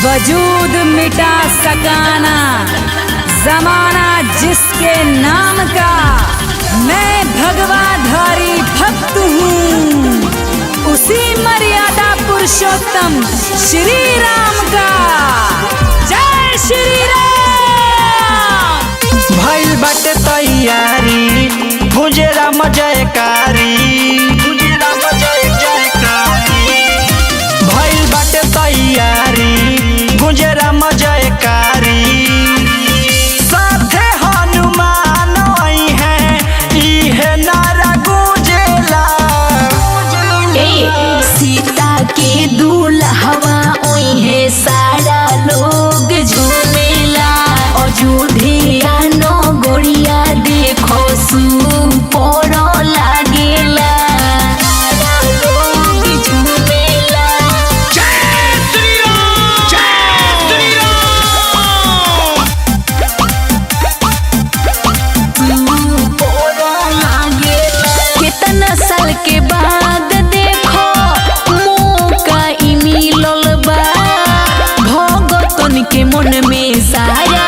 वजूद मिटा सकाना जमाना जिसके नाम का, मैं भगवाधारी भक्त हूँ उसी मर्यादा पुरुषोत्तम श्री राम का। जय श्री राम। भइल बाटे तैयारी पूजे राम जयकारी, पूजे राम जयकारी। भइल बाटे तैयारी पूजे राम जयकारी। साथे हनुमान आई है इहे नारा गूंजेला। सीता के दूल्हवा ओई है सारा लोग झूमेला। अयोध्या नो गोड़िया देखो सुपरो लागेला। सारा लोग झूमेला। जय श्री राम, जय श्री राम। सुपरो लागेला। कितना साल के बाद देखो मौका ई मिलल बा। भगतन के मन में सारा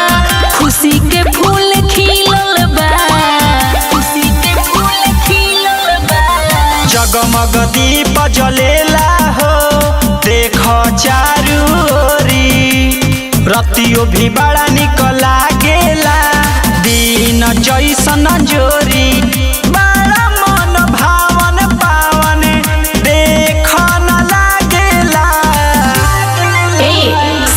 खुशी के फूल खिलल बा। खुशी के फूल खिलल बा। जगमग दीप जलेला हो देखो चारू ओरी। रतियो भी बड़ा निक लागेला दिन जैसन जोरी। बड़ा मन भावन पावन देख न लागेला।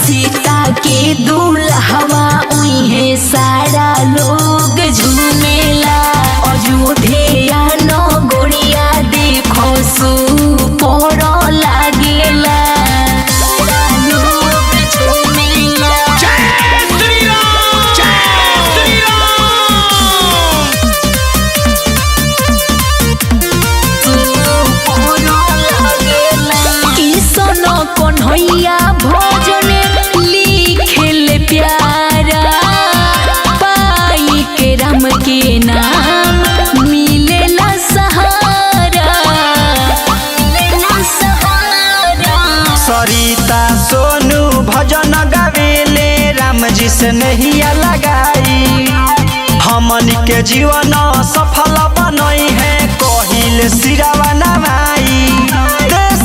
सीता के दूल्हवा ओई है सारा लोग झूमेला। अयोध्या नो गोड़िया देखो सुपरो लागेला। सारा लोग झूमेला। जय श्री राम, जय श्री राम। किसनो कन्हैया भजन लिखेले प्यारा। पाई के राम के नाम मिलेला सहारा। मिलेला सहारा। सरिता सोनू भजन गावेले राम जी से नहिया लगाई। हमन के जीवन सफल बनई है कहिले सिरावा नवाई। देश